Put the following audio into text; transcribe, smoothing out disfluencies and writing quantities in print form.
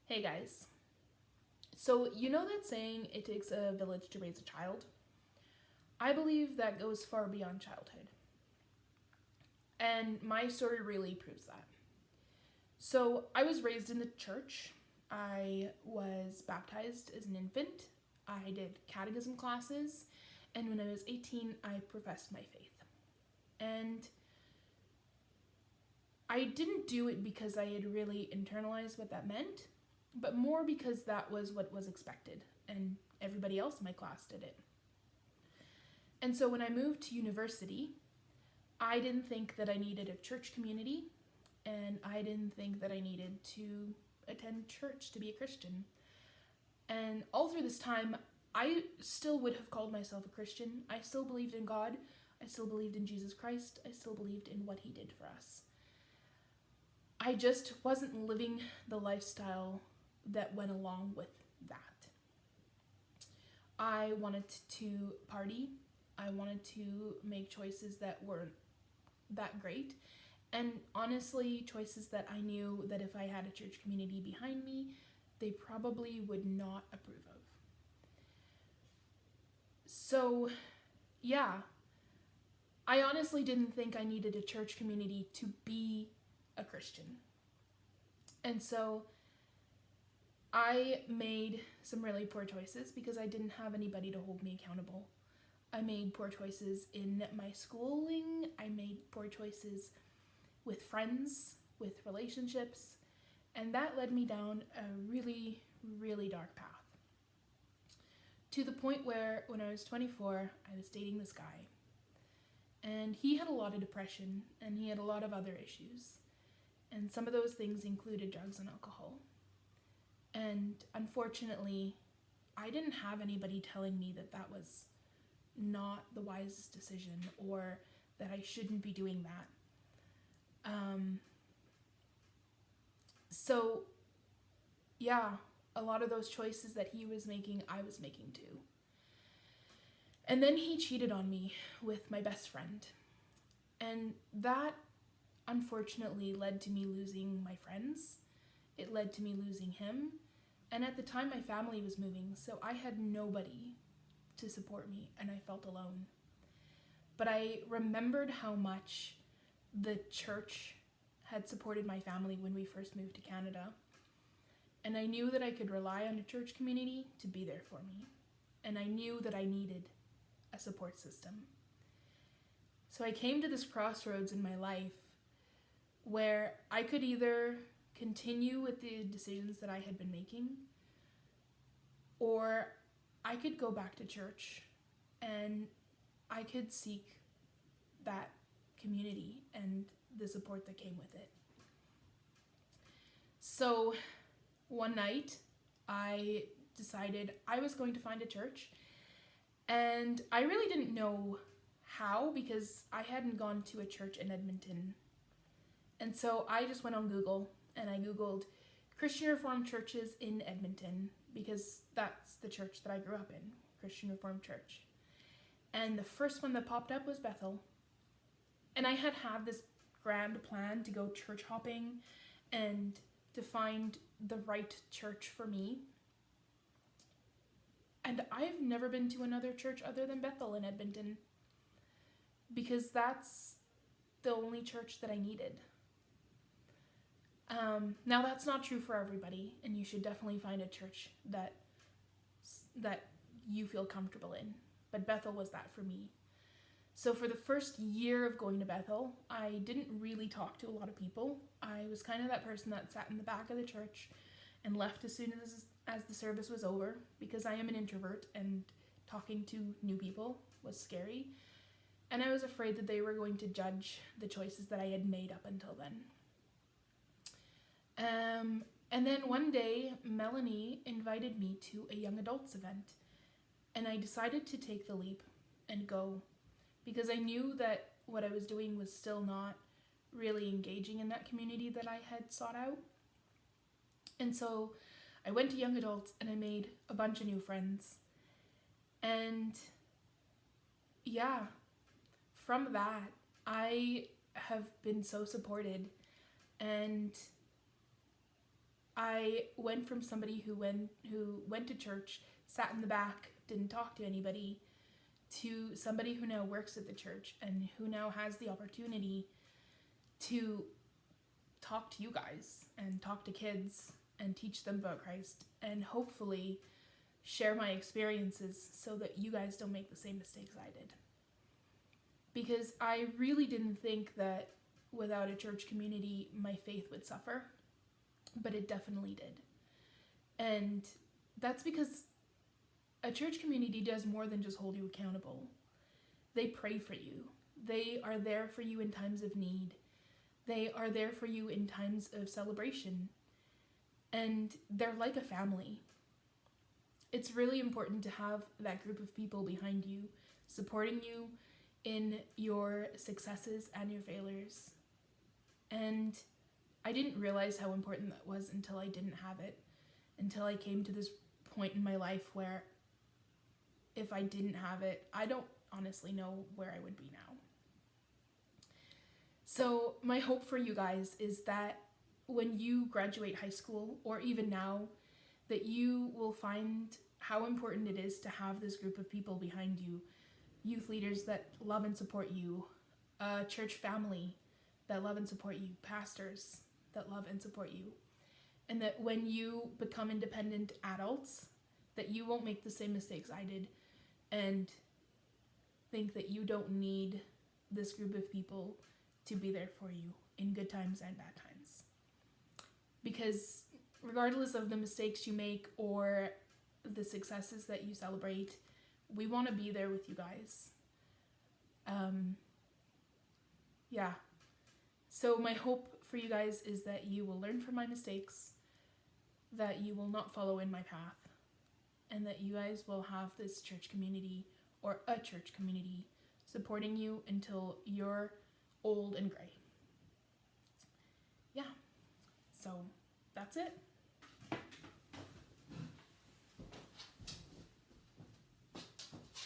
Hey guys. So, you know that saying, it takes a village to raise a child? I believe that goes far beyond childhood. And my story really proves that. So, I was raised in the church. I was baptized as an infant. I did catechism classes. And when I was 18, I professed my faith. And I didn't do it because I had really internalized what that meant, but more because that was what was expected, and everybody else in my class did it. And so when I moved to university, I didn't think that I needed a church community, and I didn't think that I needed to attend church to be a Christian. And all through this time, I still would have called myself a Christian. I still believed in God. I still believed in Jesus Christ. I still believed in what he did for us. I just wasn't living the lifestyle that went along with that. I wanted to party. I wanted to make choices that weren't that great. And honestly, choices that I knew that if I had a church community behind me, they probably would not approve of. So, yeah, I honestly didn't think I needed a church community to be a Christian. And so I made some really poor choices because I didn't have anybody to hold me accountable. I made poor choices in my schooling. I made poor choices with friends, with relationships, and that led me down a really, really dark path. To the point where when I was 24, I was dating this guy. And he had a lot of depression, and he had a lot of other issues. And some of those things included drugs and alcohol. And unfortunately, I didn't have anybody telling me that that was not the wisest decision or that I shouldn't be doing that. So, yeah, a lot of those choices that he was making, I was making too. And then he cheated on me with my best friend. And that unfortunately led to me losing my friends. It led to me losing him. And at the time, my family was moving, so I had nobody to support me, and I felt alone. But I remembered how much the church had supported my family when we first moved to Canada. And I knew that I could rely on a church community to be there for me. And I knew that I needed a support system. So I came to this crossroads in my life where I could either continue with the decisions that I had been making, or I could go back to church and I could seek that community and the support that came with it. So one night, I decided I was going to find a church, and I really didn't know how because I hadn't gone to a church in Edmonton. And so I just went on Google and I Googled Christian Reformed churches in Edmonton because that's the church that I grew up in, Christian Reformed Church. And the first one that popped up was Bethel. And I had this grand plan to go church hopping and to find the right church for me. And I've never been to another church other than Bethel in Edmonton because that's the only church that I needed. Now that's not true for everybody, and you should definitely find a church that you feel comfortable in. But Bethel was that for me. So for the first year of going to Bethel, I didn't really talk to a lot of people. I was kind of that person that sat in the back of the church and left as soon as the service was over because I am an introvert and talking to new people was scary. And I was afraid that they were going to judge the choices that I had made up until then. And then one day, Melanie invited me to a young adults event, and I decided to take the leap and go because I knew that what I was doing was still not really engaging in that community that I had sought out. And so I went to young adults and I made a bunch of new friends. And yeah, from that, I have been so supported, and I went from somebody who went to church, sat in the back, didn't talk to anybody, to somebody who now works at the church and who now has the opportunity to talk to you guys and talk to kids and teach them about Christ and hopefully share my experiences so that you guys don't make the same mistakes I did. Because I really didn't think that without a church community my faith would suffer, but it definitely did. And that's because a church community does more than just hold you accountable. They pray for you. They are there for you in times of need. They are there for you in times of celebration. And they're like a family. It's really important to have that group of people behind you, supporting you in your successes and your failures. And I didn't realize how important that was until I didn't have it, until I came to this point in my life where if I didn't have it, I don't honestly know where I would be now. So my hope for you guys is that when you graduate high school, or even now, that you will find how important it is to have this group of people behind you, youth leaders that love and support you, a church family that love and support you, pastors that love and support you, and that when you become independent adults, that you won't make the same mistakes I did and think that you don't need this group of people to be there for you in good times and bad times. Because regardless of the mistakes you make or the successes that you celebrate, we want to be there with you guys. Yeah. So my hope for you guys is that you will learn from my mistakes, that you will not follow in my path, and that you guys will have this church community or a church community supporting you until you're old and gray. Yeah. So that's it.